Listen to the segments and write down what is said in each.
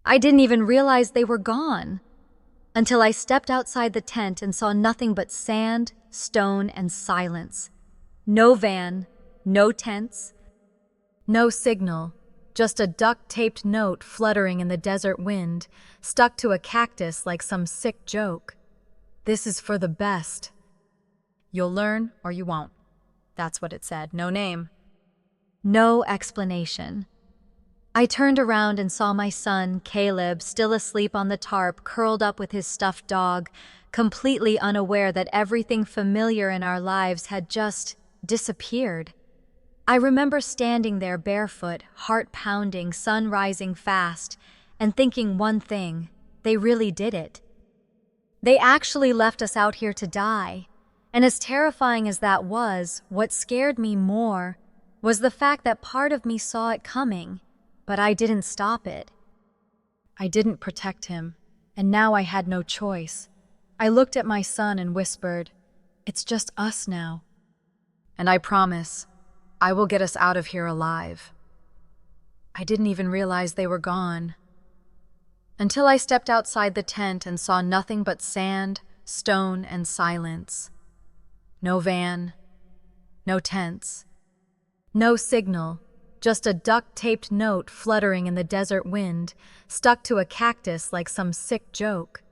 I didn't even realize they were gone until I stepped outside the tent and saw nothing but sand, stone, and silence. No van, no tents, no signal, just a duct-taped note fluttering in the desert wind, stuck to a cactus like some sick joke. "This is for the best. You'll learn or you won't." That's what it said. No name. No explanation. I turned around and saw my son, Caleb, still asleep on the tarp, curled up with his stuffed dog, completely unaware that everything familiar in our lives had just disappeared. I remember standing there barefoot, heart pounding, sun rising fast, and thinking one thing: they really did it. They actually left us out here to die. And as terrifying as that was, what scared me more was the fact that part of me saw it coming, but I didn't stop it. I didn't protect him, and now I had no choice. I looked at my son and whispered, "It's just us now. And I promise, I will get us out of here alive." I didn't even realize they were gone until I stepped outside the tent and saw nothing but sand, stone, and silence. No van, no tents, no signal, just a duct-taped note fluttering in the desert wind, stuck to a cactus like some sick joke.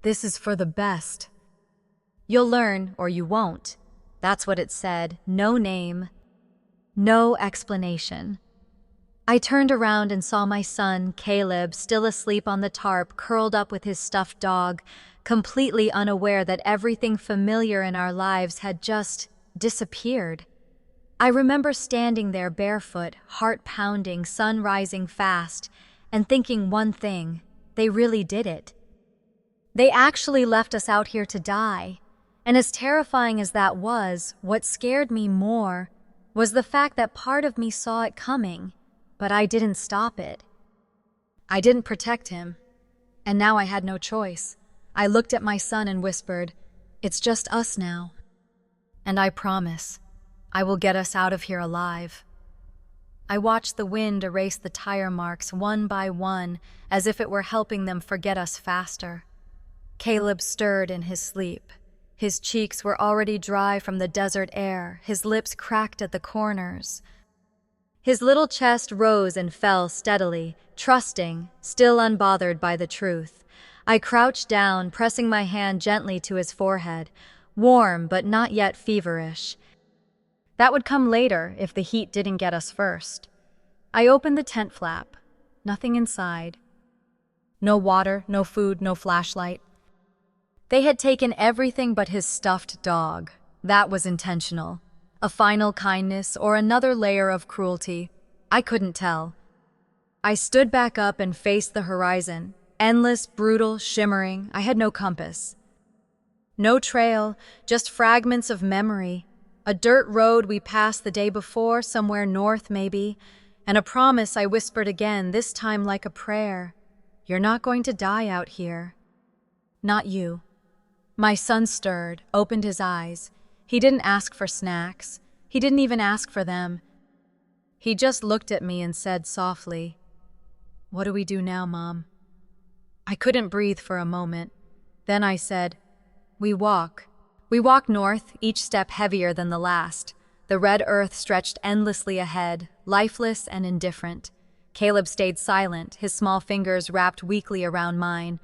"This is for the best. You'll learn or you won't." That's what it said. No name, no explanation. I turned around and saw my son, Caleb, still asleep on the tarp, curled up with his stuffed dog, completely unaware that everything familiar in our lives had just disappeared. I remember standing there barefoot, heart pounding, sun rising fast, and thinking one thing: they really did it. They actually left us out here to die. And as terrifying as that was, what scared me more was the fact that part of me saw it coming, but I didn't stop it. I didn't protect him, and now I had no choice. I looked at my son and whispered, "It's just us now. And I promise, I will get us out of here alive." I watched the wind erase the tire marks one by one, as if it were helping them forget us faster. Caleb stirred in his sleep. His cheeks were already dry from the desert air, his lips cracked at the corners. His little chest rose and fell steadily, trusting, still unbothered by the truth. I crouched down, pressing my hand gently to his forehead, warm but not yet feverish. That would come later if the heat didn't get us first. I opened the tent flap. Nothing inside. No water, no food, no flashlight. They had taken everything but his stuffed dog. That was intentional. A final kindness or another layer of cruelty. I couldn't tell. I stood back up and faced the horizon. Endless, brutal, shimmering. I had no compass. No trail, just fragments of memory. A dirt road we passed the day before, somewhere north maybe, and a promise I whispered again, this time like a prayer. "You're not going to die out here. Not you." My son stirred, opened his eyes. He didn't ask for snacks. He didn't even ask for them. He just looked at me and said softly, "What do we do now, Mom?" I couldn't breathe for a moment. Then I said, "We walk." We walked north, each step heavier than the last. The red earth stretched endlessly ahead, lifeless and indifferent. Caleb stayed silent, his small fingers wrapped weakly around mine.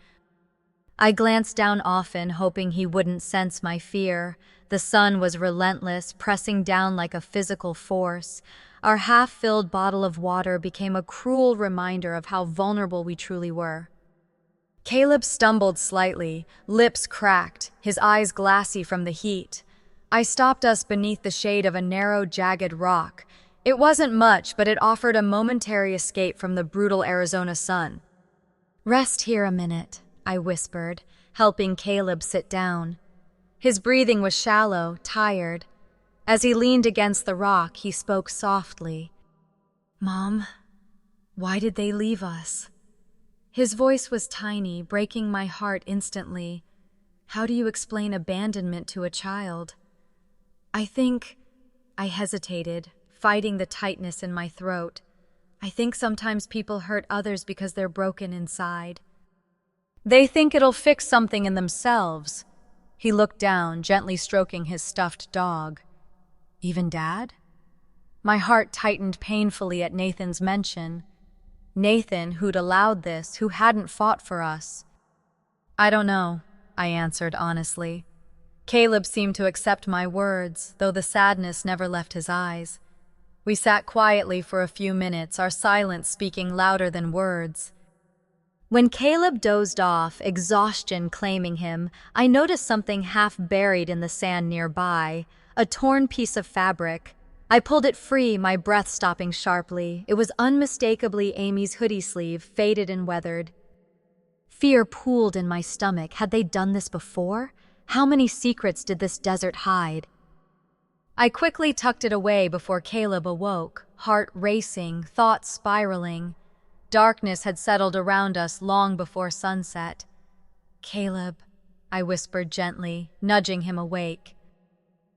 I glanced down often, hoping he wouldn't sense my fear. The sun was relentless, pressing down like a physical force. Our half-filled bottle of water became a cruel reminder of how vulnerable we truly were. Caleb stumbled slightly, lips cracked, his eyes glassy from the heat. I stopped us beneath the shade of a narrow, jagged rock. It wasn't much, but it offered a momentary escape from the brutal Arizona sun. "Rest here a minute," I whispered, helping Caleb sit down. His breathing was shallow, tired. As he leaned against the rock, he spoke softly. "Mom, why did they leave us?" His voice was tiny, breaking my heart instantly. How do you explain abandonment to a child? I hesitated, fighting the tightness in my throat. I think sometimes people hurt others because they're broken inside. They think it'll fix something in themselves. He looked down, gently stroking his stuffed dog. Even Dad? My heart tightened painfully at Nathan's mention. Nathan, who'd allowed this, who hadn't fought for us. I don't know, I answered honestly. Caleb seemed to accept my words, though the sadness never left his eyes. We sat quietly for a few minutes, our silence speaking louder than words. When Caleb dozed off, exhaustion claiming him, I noticed something half buried in the sand nearby, a torn piece of fabric. I pulled it free, my breath stopping sharply. It was unmistakably Amy's hoodie sleeve, faded and weathered. Fear pooled in my stomach. Had they done this before? How many secrets did this desert hide? I quickly tucked it away before Caleb awoke, heart racing, thoughts spiraling. Darkness had settled around us long before sunset. Caleb, I whispered gently, nudging him awake.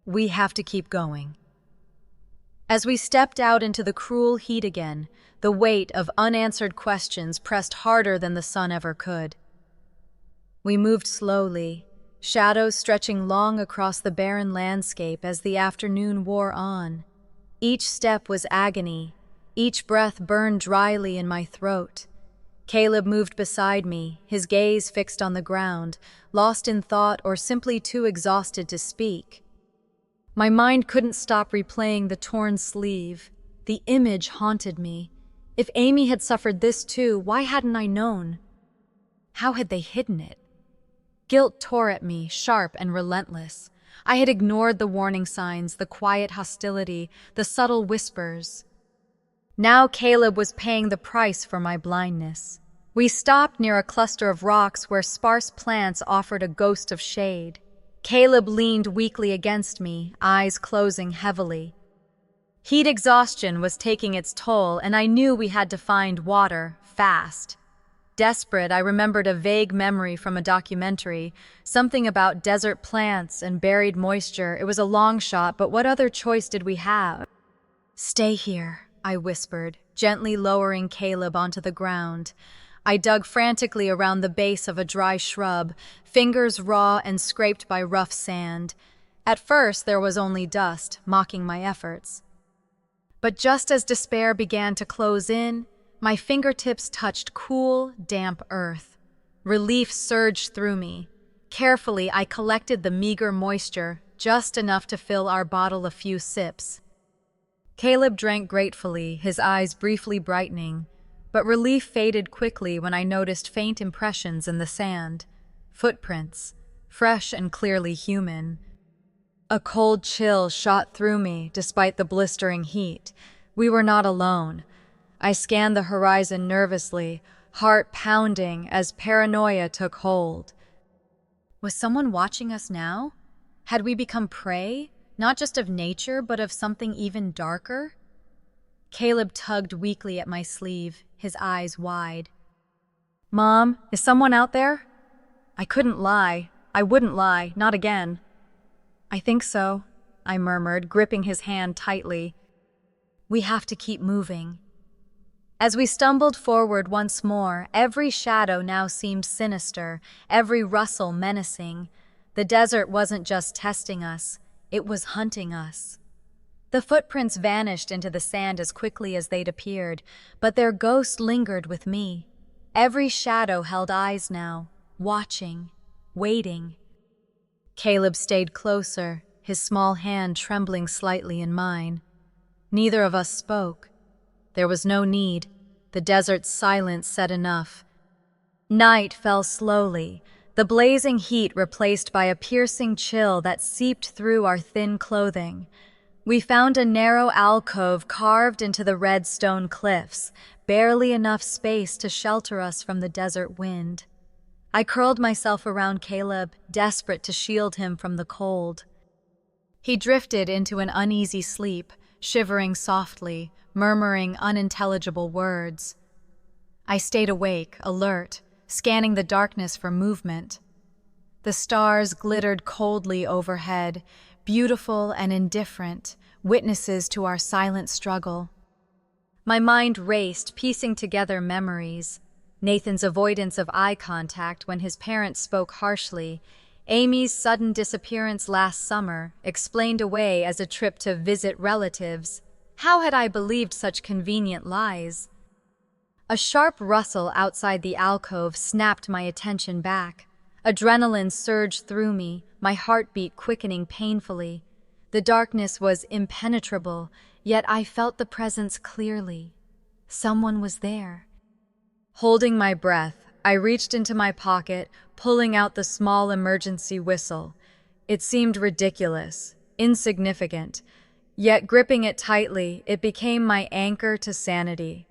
We have to keep going. As we stepped out into the cruel heat again, the weight of unanswered questions pressed harder than the sun ever could. We moved slowly, shadows stretching long across the barren landscape as the afternoon wore on. Each step was agony, each breath burned dryly in my throat. Caleb moved beside me, his gaze fixed on the ground, lost in thought or simply too exhausted to speak. My mind couldn't stop replaying the torn sleeve. The image haunted me. If Amy had suffered this too, why hadn't I known? How had they hidden it? Guilt tore at me, sharp and relentless. I had ignored the warning signs, the quiet hostility, the subtle whispers. Now Caleb was paying the price for my blindness. We stopped near a cluster of rocks where sparse plants offered a ghost of shade. Caleb leaned weakly against me, eyes closing heavily. Heat exhaustion was taking its toll, and I knew we had to find water, fast. Desperate, I remembered a vague memory from a documentary, something about desert plants and buried moisture. It was a long shot, but what other choice did we have? Stay here, I whispered, gently lowering Caleb onto the ground. I dug frantically around the base of a dry shrub, fingers raw and scraped by rough sand. At first, there was only dust, mocking my efforts. But just as despair began to close in, my fingertips touched cool, damp earth. Relief surged through me. Carefully, I collected the meager moisture, just enough to fill our bottle a few sips. Caleb drank gratefully, his eyes briefly brightening, but relief faded quickly when I noticed faint impressions in the sand. Footprints, fresh and clearly human. A cold chill shot through me, despite the blistering heat. We were not alone. I scanned the horizon nervously, heart pounding as paranoia took hold. Was someone watching us now? Had we become prey, not just of nature, but of something even darker? Caleb tugged weakly at my sleeve, his eyes wide. Mom, is someone out there? I couldn't lie. I wouldn't lie, not again. I think so, I murmured, gripping his hand tightly. We have to keep moving. As we stumbled forward once more, every shadow now seemed sinister, every rustle menacing. The desert wasn't just testing us, it was hunting us. The footprints vanished into the sand as quickly as they'd appeared, but their ghost lingered with me. Every shadow held eyes now, watching, waiting. Caleb stayed closer, his small hand trembling slightly in mine. Neither of us spoke. There was no need. The desert's silence said enough. Night fell slowly, the blazing heat replaced by a piercing chill that seeped through our thin clothing. We found a narrow alcove carved into the red stone cliffs, barely enough space to shelter us from the desert wind. I curled myself around Caleb, desperate to shield him from the cold. He drifted into an uneasy sleep, shivering softly, murmuring unintelligible words. I stayed awake, alert, scanning the darkness for movement. The stars glittered coldly overhead, beautiful and indifferent, witnesses to our silent struggle. My mind raced, piecing together memories. Nathan's avoidance of eye contact when his parents spoke harshly, Amy's sudden disappearance last summer, explained away as a trip to visit relatives. How had I believed such convenient lies? A sharp rustle outside the alcove snapped my attention back. Adrenaline surged through me, my heartbeat quickening painfully. The darkness was impenetrable, yet I felt the presence clearly. Someone was there. Holding my breath, I reached into my pocket, pulling out the small emergency whistle. It seemed ridiculous, insignificant, yet gripping it tightly, it became my anchor to sanity.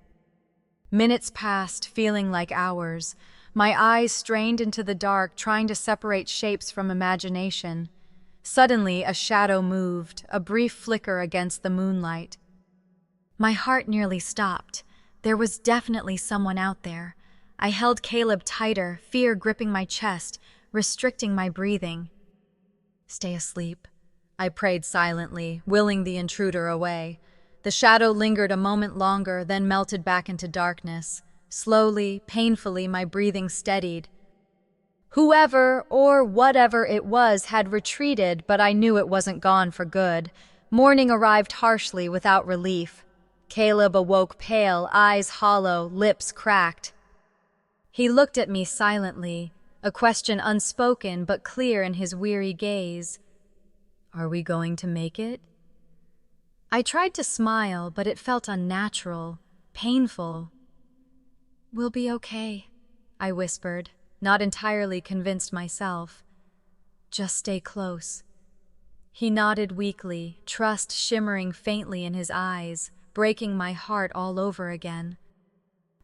Minutes passed, feeling like hours. My eyes strained into the dark, trying to separate shapes from imagination. Suddenly, a shadow moved, a brief flicker against the moonlight. My heart nearly stopped. There was definitely someone out there. I held Caleb tighter, fear gripping my chest, restricting my breathing. "Stay asleep," I prayed silently, willing the intruder away. The shadow lingered a moment longer, then melted back into darkness. Slowly, painfully, my breathing steadied. Whoever or whatever it was had retreated, but I knew it wasn't gone for good. Morning arrived harshly, without relief. Caleb awoke pale, eyes hollow, lips cracked. He looked at me silently, a question unspoken but clear in his weary gaze. "Are we going to make it?" I tried to smile, but it felt unnatural, painful. "We'll be okay," I whispered, not entirely convinced myself. "Just stay close." He nodded weakly, trust shimmering faintly in his eyes, breaking my heart all over again.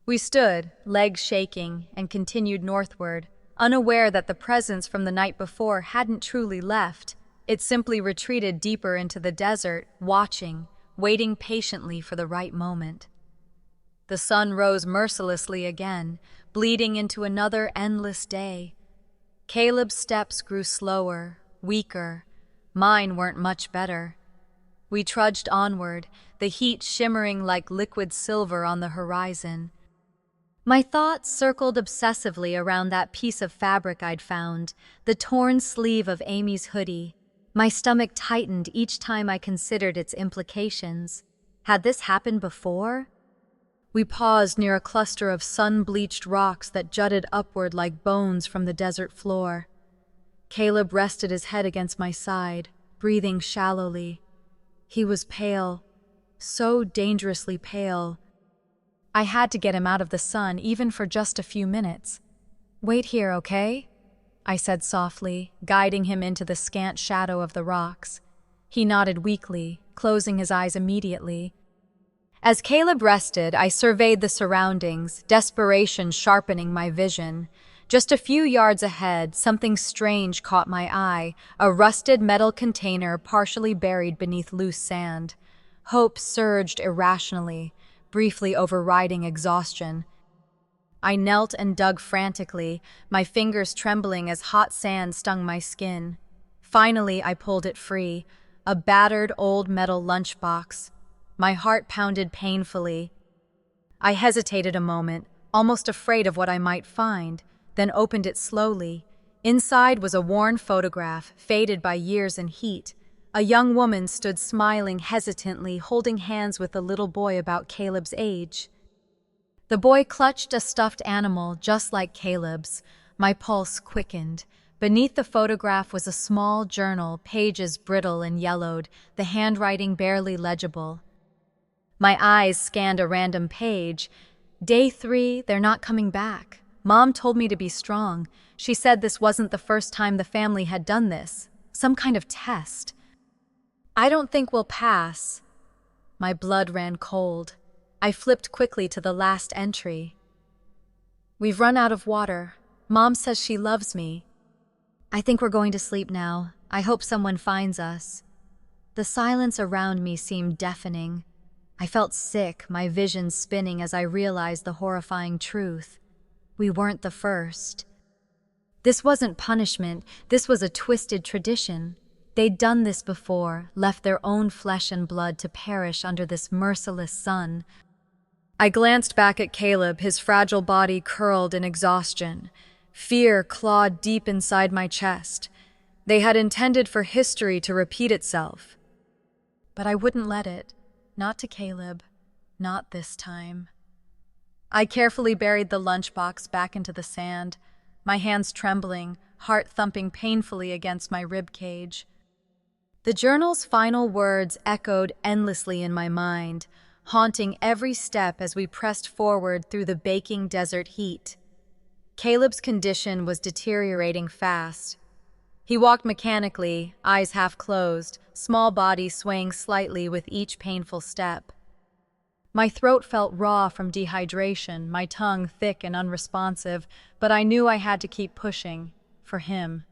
We stood, legs shaking, and continued northward, unaware that the presence from the night before hadn't truly left. It simply retreated deeper into the desert, watching, waiting patiently for the right moment. The sun rose mercilessly again, bleeding into another endless day. Caleb's steps grew slower, weaker. Mine weren't much better. We trudged onward, the heat shimmering like liquid silver on the horizon. My thoughts circled obsessively around that piece of fabric I'd found, the torn sleeve of Amy's hoodie. My stomach tightened each time I considered its implications. Had this happened before? We paused near a cluster of sun-bleached rocks that jutted upward like bones from the desert floor. Caleb rested his head against my side, breathing shallowly. He was pale, so dangerously pale. I had to get him out of the sun, even for just a few minutes. "Wait here, okay?" I said softly, guiding him into the scant shadow of the rocks. He nodded weakly, closing his eyes immediately. As Caleb rested, I surveyed the surroundings, desperation sharpening my vision. Just a few yards ahead, something strange caught my eye, a rusted metal container partially buried beneath loose sand. Hope surged irrationally, briefly overriding exhaustion. I knelt and dug frantically, my fingers trembling as hot sand stung my skin. Finally, I pulled it free, a battered old metal lunchbox. My heart pounded painfully. I hesitated a moment, almost afraid of what I might find, then opened it slowly. Inside was a worn photograph, faded by years and heat. A young woman stood smiling hesitantly, holding hands with a little boy about Caleb's age. The boy clutched a stuffed animal just like Caleb's. My pulse quickened. Beneath the photograph was a small journal, pages brittle and yellowed, the handwriting barely legible. My eyes scanned a random page. "Day 3, they're not coming back. Mom told me to be strong. She said this wasn't the first time the family had done this. Some kind of test. I don't think we'll pass." My blood ran cold. I flipped quickly to the last entry. "We've run out of water. Mom says she loves me. I think we're going to sleep now. I hope someone finds us." The silence around me seemed deafening. I felt sick, my vision spinning as I realized the horrifying truth. We weren't the first. This wasn't punishment, this was a twisted tradition. They'd done this before, left their own flesh and blood to perish under this merciless sun. I glanced back at Caleb, his fragile body curled in exhaustion. Fear clawed deep inside my chest. They had intended for history to repeat itself. But I wouldn't let it. Not to Caleb. Not this time. I carefully buried the lunchbox back into the sand, my hands trembling, heart thumping painfully against my rib cage. The journal's final words echoed endlessly in my mind, haunting every step as we pressed forward through the baking desert heat. Caleb's condition was deteriorating fast. He walked mechanically, eyes half closed, small body swaying slightly with each painful step. My throat felt raw from dehydration, my tongue thick and unresponsive, but I knew I had to keep pushing, for him.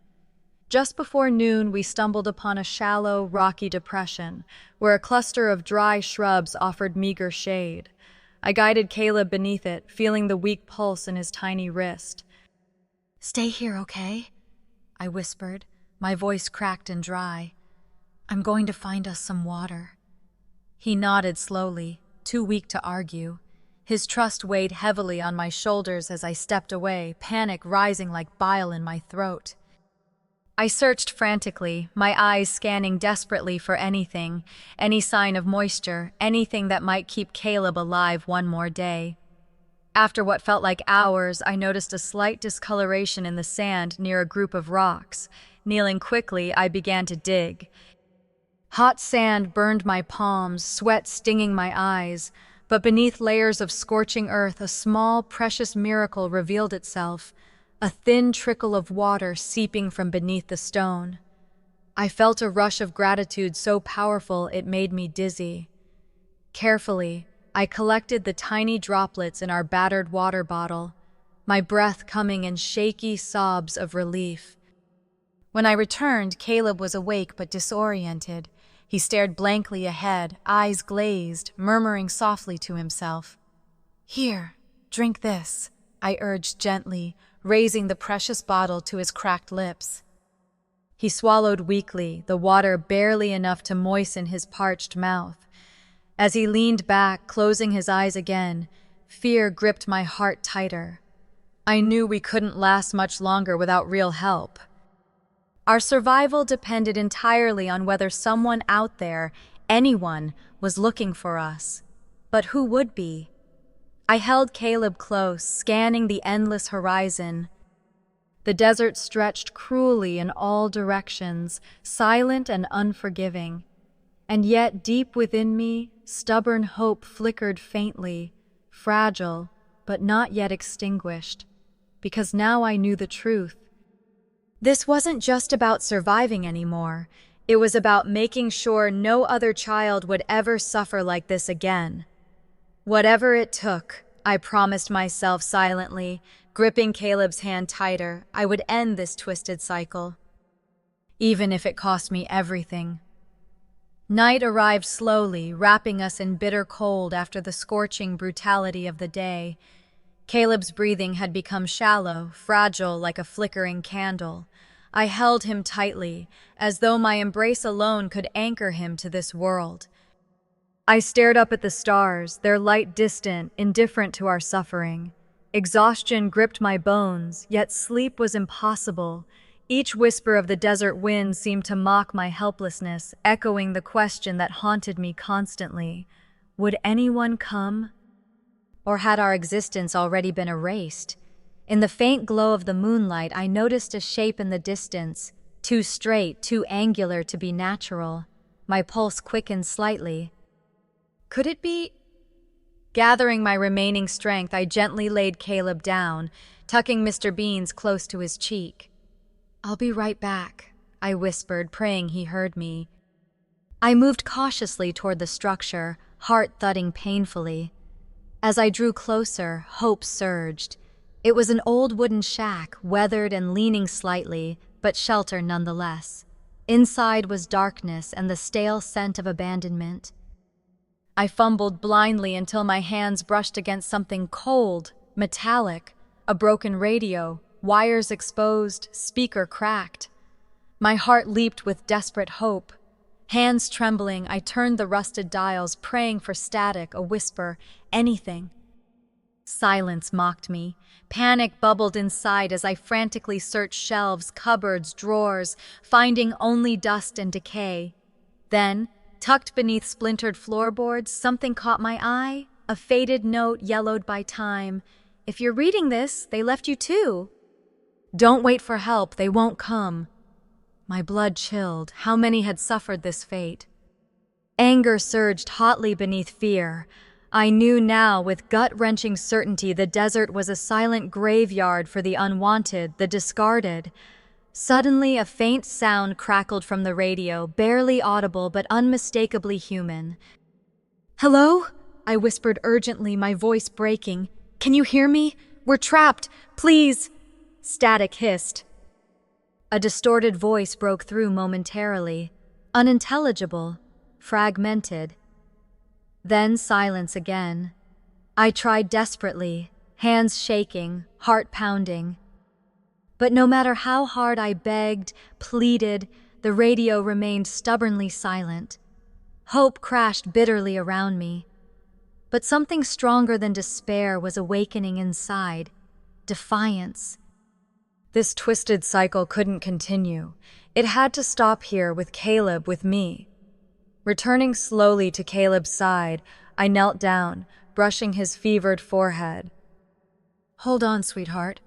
Just before noon, we stumbled upon a shallow, rocky depression, where a cluster of dry shrubs offered meager shade. I guided Caleb beneath it, feeling the weak pulse in his tiny wrist. "Stay here, okay?" I whispered, my voice cracked and dry. "I'm going to find us some water." He nodded slowly, too weak to argue. His trust weighed heavily on my shoulders as I stepped away, panic rising like bile in my throat. I searched frantically, my eyes scanning desperately for anything, any sign of moisture, anything that might keep Caleb alive one more day. After what felt like hours, I noticed a slight discoloration in the sand near a group of rocks. Kneeling quickly, I began to dig. Hot sand burned my palms, sweat stinging my eyes, but beneath layers of scorching earth, a small, precious miracle revealed itself. A thin trickle of water seeping from beneath the stone. I felt a rush of gratitude so powerful it made me dizzy. Carefully, I collected the tiny droplets in our battered water bottle, my breath coming in shaky sobs of relief. When I returned, Caleb was awake but disoriented. He stared blankly ahead, eyes glazed, murmuring softly to himself. "Here, drink this," I urged gently, raising the precious bottle to his cracked lips. He swallowed weakly, the water barely enough to moisten his parched mouth. As he leaned back, closing his eyes again, fear gripped my heart tighter. I knew we couldn't last much longer without real help. Our survival depended entirely on whether someone out there, anyone, was looking for us. But who would be? I held Caleb close, scanning the endless horizon. The desert stretched cruelly in all directions, silent and unforgiving. And yet, deep within me, stubborn hope flickered faintly, fragile, but not yet extinguished, because now I knew the truth. This wasn't just about surviving anymore. It was about making sure no other child would ever suffer like this again. Whatever it took, I promised myself silently, gripping Caleb's hand tighter, I would end this twisted cycle. Even if it cost me everything. Night arrived slowly, wrapping us in bitter cold after the scorching brutality of the day. Caleb's breathing had become shallow, fragile like a flickering candle. I held him tightly, as though my embrace alone could anchor him to this world. I stared up at the stars, their light distant, indifferent to our suffering. Exhaustion gripped my bones, yet sleep was impossible. Each whisper of the desert wind seemed to mock my helplessness, echoing the question that haunted me constantly. Would anyone come? Or had our existence already been erased? In the faint glow of the moonlight, I noticed a shape in the distance, too straight, too angular to be natural. My pulse quickened slightly. Could it be? Gathering my remaining strength, I gently laid Caleb down, tucking Mr. Beans close to his cheek. "I'll be right back," I whispered, praying he heard me. I moved cautiously toward the structure, heart thudding painfully. As I drew closer, hope surged. It was an old wooden shack, weathered and leaning slightly, but shelter nonetheless. Inside was darkness and the stale scent of abandonment. I fumbled blindly until my hands brushed against something cold, metallic, a broken radio, wires exposed, speaker cracked. My heart leaped with desperate hope. Hands trembling, I turned the rusted dials, praying for static, a whisper, anything. Silence mocked me. Panic bubbled inside as I frantically searched shelves, cupboards, drawers, finding only dust and decay. Then, tucked beneath splintered floorboards, something caught my eye, a faded note yellowed by time. "If you're reading this, they left you too. Don't wait for help, they won't come." My blood chilled. How many had suffered this fate? Anger surged hotly beneath fear. I knew now with gut-wrenching certainty the desert was a silent graveyard for the unwanted, the discarded. Suddenly, a faint sound crackled from the radio, barely audible but unmistakably human. "Hello?" I whispered urgently, my voice breaking. "Can you hear me? We're trapped. Please." Static hissed. A distorted voice broke through momentarily, unintelligible, fragmented. Then silence again. I tried desperately, hands shaking, heart pounding. But no matter how hard I begged, pleaded, the radio remained stubbornly silent. Hope crashed bitterly around me. But something stronger than despair was awakening inside. Defiance. This twisted cycle couldn't continue. It had to stop here with Caleb, with me. Returning slowly to Caleb's side, I knelt down, brushing his fevered forehead. "Hold on, sweetheart,"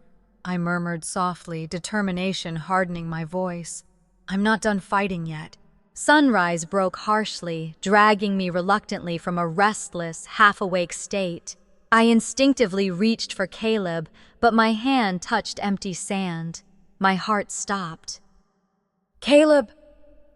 I murmured softly, determination hardening my voice. "I'm not done fighting yet." Sunrise broke harshly, dragging me reluctantly from a restless, half-awake state. I instinctively reached for Caleb, but my hand touched empty sand. My heart stopped. "Caleb!"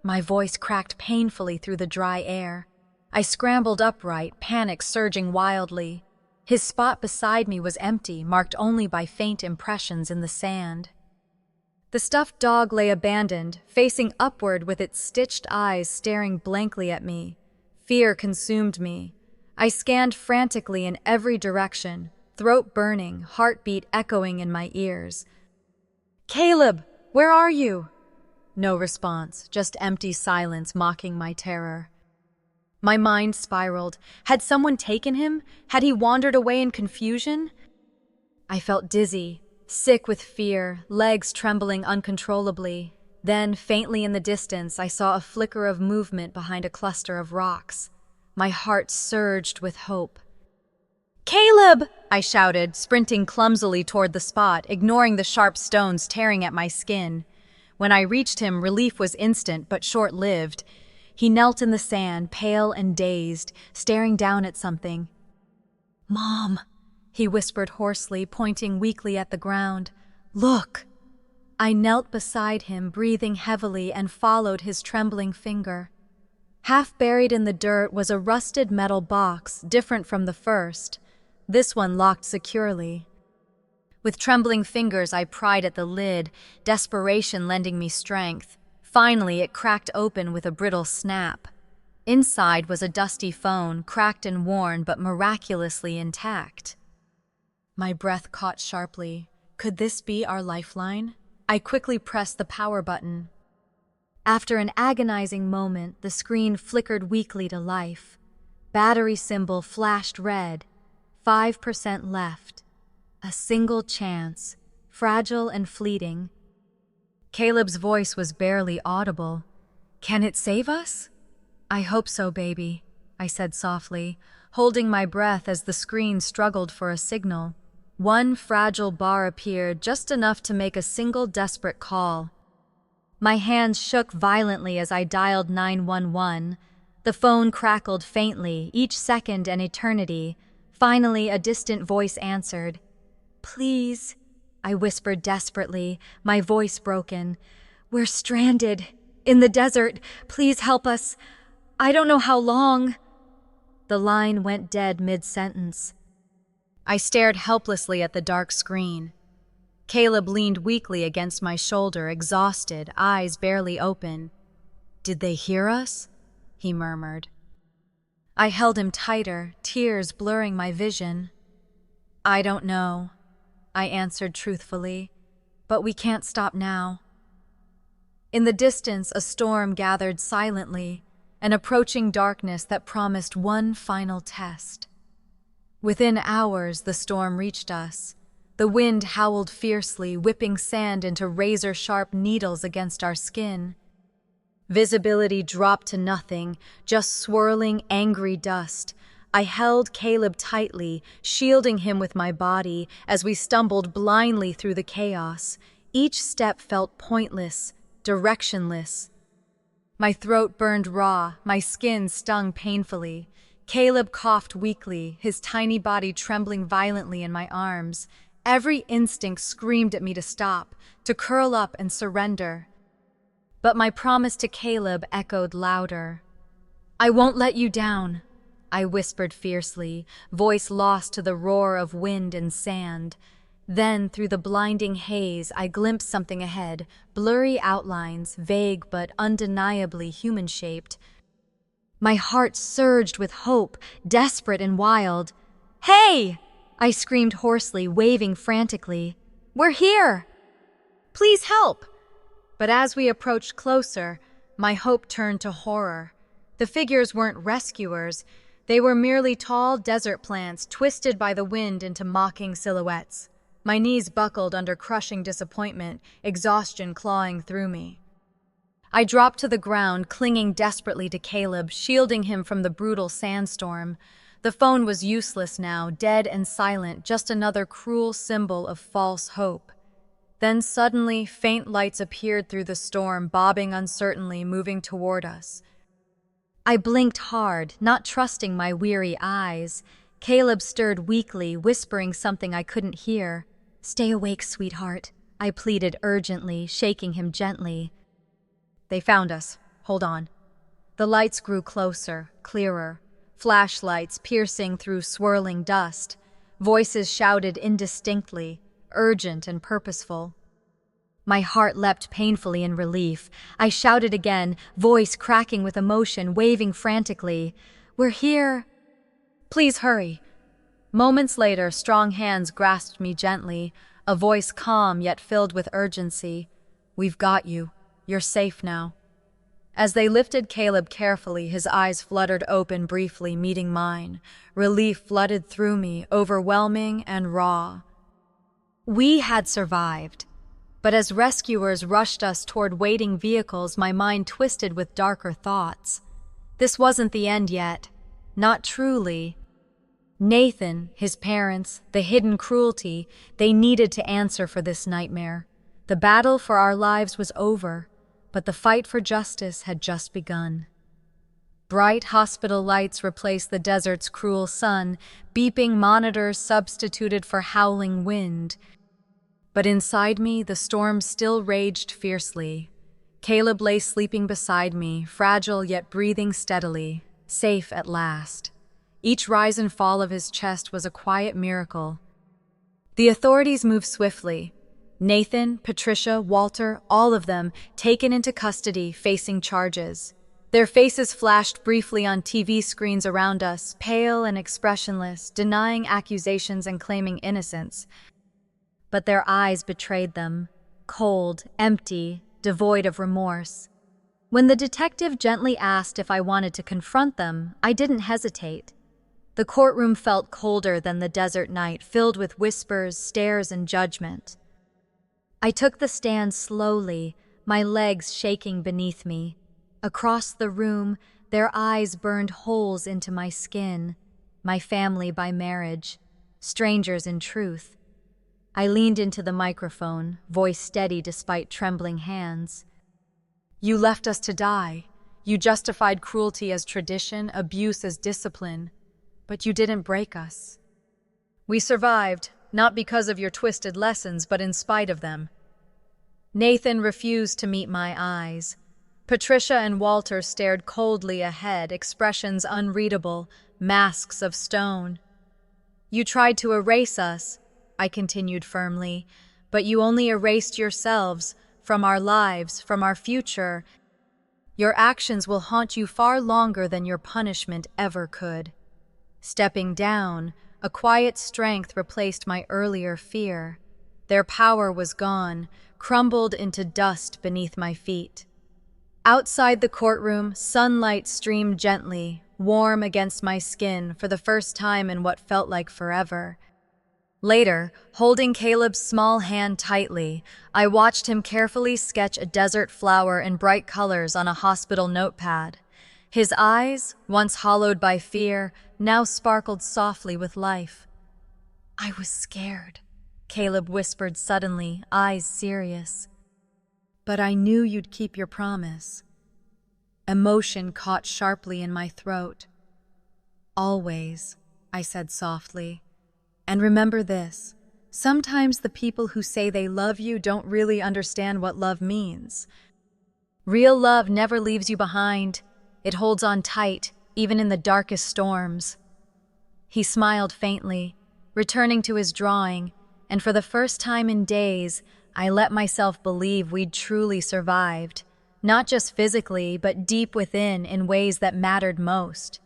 My voice cracked painfully through the dry air. I scrambled upright, panic surging wildly. His spot beside me was empty, marked only by faint impressions in the sand. The stuffed dog lay abandoned, facing upward with its stitched eyes staring blankly at me. Fear consumed me. I scanned frantically in every direction, throat burning, heartbeat echoing in my ears. "Caleb, where are you?" No response, just empty silence mocking my terror. My mind spiraled. Had someone taken him? Had he wandered away in confusion? I felt dizzy, sick with fear, legs trembling uncontrollably. Then, faintly in the distance, I saw a flicker of movement behind a cluster of rocks. My heart surged with hope. "Caleb!" I shouted, sprinting clumsily toward the spot, ignoring the sharp stones tearing at my skin. When I reached him, relief was instant but short-lived. He knelt in the sand, pale and dazed, staring down at something. "Mom," he whispered hoarsely, pointing weakly at the ground. "Look!" I knelt beside him, breathing heavily, and followed his trembling finger. Half buried in the dirt was a rusted metal box, different from the first. This one locked securely. With trembling fingers, I pried at the lid, desperation lending me strength. Finally, it cracked open with a brittle snap. Inside was a dusty phone, cracked and worn but miraculously intact. My breath caught sharply. Could this be our lifeline? I quickly pressed the power button. After an agonizing moment, the screen flickered weakly to life. Battery symbol flashed red. 5% left. A single chance, fragile and fleeting. Caleb's voice was barely audible. "Can it save us?" "I hope so, baby," I said softly, holding my breath as the screen struggled for a signal. One fragile bar appeared, just enough to make a single desperate call. My hands shook violently as I dialed 911. The phone crackled faintly, each second an eternity. Finally, a distant voice answered. "Please," I whispered desperately, my voice broken. "We're stranded. In the desert. Please help us. I don't know how long." The line went dead mid-sentence. I stared helplessly at the dark screen. Caleb leaned weakly against my shoulder, exhausted, eyes barely open. "Did they hear us?" he murmured. I held him tighter, tears blurring my vision. "I don't know," I answered truthfully, "but we can't stop now." In the distance, a storm gathered silently, an approaching darkness that promised one final test. Within hours, the storm reached us. The wind howled fiercely, whipping sand into razor-sharp needles against our skin. Visibility dropped to nothing, just swirling, angry dust. I held Caleb tightly, shielding him with my body as we stumbled blindly through the chaos. Each step felt pointless, directionless. My throat burned raw, my skin stung painfully. Caleb coughed weakly, his tiny body trembling violently in my arms. Every instinct screamed at me to stop, to curl up and surrender. But my promise to Caleb echoed louder. "I won't let you down," I whispered fiercely, voice lost to the roar of wind and sand. Then, through the blinding haze, I glimpsed something ahead, blurry outlines, vague but undeniably human-shaped. My heart surged with hope, desperate and wild. "Hey!" I screamed hoarsely, waving frantically. "We're here! Please help!" But as we approached closer, my hope turned to horror. The figures weren't rescuers. They were merely tall desert plants twisted by the wind into mocking silhouettes. My knees buckled under crushing disappointment, exhaustion clawing through me. I dropped to the ground, clinging desperately to Caleb, shielding him from the brutal sandstorm. The phone was useless now, dead and silent, just another cruel symbol of false hope. Then suddenly, faint lights appeared through the storm, bobbing uncertainly, moving toward us. I blinked hard, not trusting my weary eyes. Caleb stirred weakly, whispering something I couldn't hear. "Stay awake, sweetheart," I pleaded urgently, shaking him gently. "They found us. Hold on." The lights grew closer, clearer. Flashlights piercing through swirling dust. Voices shouted indistinctly, urgent and purposeful. My heart leapt painfully in relief. I shouted again, voice cracking with emotion, waving frantically. "We're here. Please hurry." Moments later, strong hands grasped me gently, a voice calm yet filled with urgency. "We've got you. You're safe now." As they lifted Caleb carefully, his eyes fluttered open briefly, meeting mine. Relief flooded through me, overwhelming and raw. We had survived. But as rescuers rushed us toward waiting vehicles, my mind twisted with darker thoughts. This wasn't the end yet. Not truly. Nathan, his parents, the hidden cruelty, they needed to answer for this nightmare. The battle for our lives was over, but the fight for justice had just begun. Bright hospital lights replaced the desert's cruel sun, beeping monitors substituted for howling wind. But inside me, the storm still raged fiercely. Caleb lay sleeping beside me, fragile yet breathing steadily, safe at last. Each rise and fall of his chest was a quiet miracle. The authorities moved swiftly. Nathan, Patricia, Walter, all of them taken into custody, facing charges. Their faces flashed briefly on TV screens around us, pale and expressionless, denying accusations and claiming innocence. But their eyes betrayed them, cold, empty, devoid of remorse. When the detective gently asked if I wanted to confront them, I didn't hesitate. The courtroom felt colder than the desert night, filled with whispers, stares, and judgment. I took the stand slowly, my legs shaking beneath me. Across the room, their eyes burned holes into my skin, my family by marriage, strangers in truth. I leaned into the microphone, voice steady despite trembling hands. "You left us to die. You justified cruelty as tradition, abuse as discipline. But you didn't break us. We survived, not because of your twisted lessons, but in spite of them." Nathan refused to meet my eyes. Patricia and Walter stared coldly ahead, expressions unreadable, masks of stone. "You tried to erase us," I continued firmly, "but you only erased yourselves, from our lives, from our future. Your actions will haunt you far longer than your punishment ever could." Stepping down, a quiet strength replaced my earlier fear. Their power was gone, crumbled into dust beneath my feet. Outside the courtroom, sunlight streamed gently, warm against my skin for the first time in what felt like forever. Later, holding Caleb's small hand tightly, I watched him carefully sketch a desert flower in bright colors on a hospital notepad. His eyes, once hollowed by fear, now sparkled softly with life. "I was scared," Caleb whispered suddenly, eyes serious. "But I knew you'd keep your promise." Emotion caught sharply in my throat. "Always," I said softly. "And remember this, sometimes the people who say they love you don't really understand what love means. Real love never leaves you behind. It holds on tight, even in the darkest storms." He smiled faintly, returning to his drawing, and for the first time in days, I let myself believe we'd truly survived, not just physically, but deep within in ways that mattered most.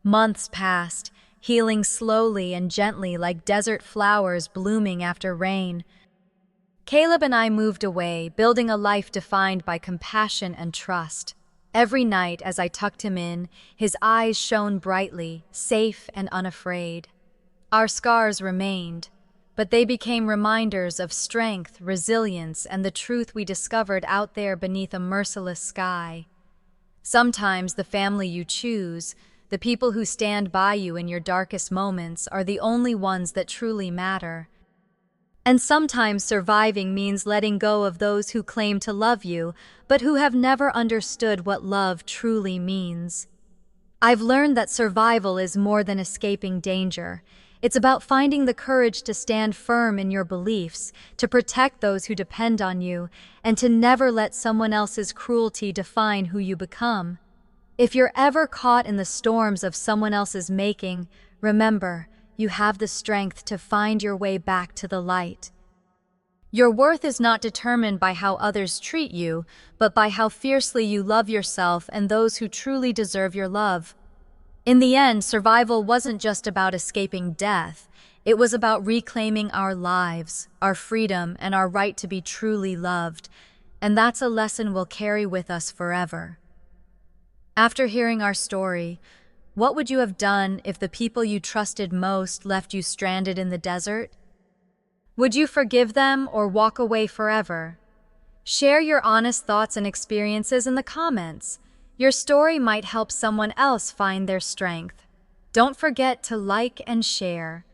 Months passed, healing slowly and gently like desert flowers blooming after rain. Caleb and I moved away, building a life defined by compassion and trust. Every night, as I tucked him in, his eyes shone brightly, safe and unafraid. Our scars remained, but they became reminders of strength, resilience, and the truth we discovered out there beneath a merciless sky. Sometimes the family you choose, the people who stand by you in your darkest moments, are the only ones that truly matter. And sometimes surviving means letting go of those who claim to love you, but who have never understood what love truly means. I've learned that survival is more than escaping danger. It's about finding the courage to stand firm in your beliefs, to protect those who depend on you, and to never let someone else's cruelty define who you become. If you're ever caught in the storms of someone else's making, remember, you have the strength to find your way back to the light. Your worth is not determined by how others treat you, but by how fiercely you love yourself and those who truly deserve your love. In the end, survival wasn't just about escaping death. It was about reclaiming our lives, our freedom, and our right to be truly loved. And that's a lesson we'll carry with us forever. After hearing our story, what would you have done if the people you trusted most left you stranded in the desert? Would you forgive them or walk away forever? Share your honest thoughts and experiences in the comments. Your story might help someone else find their strength. Don't forget to like and share.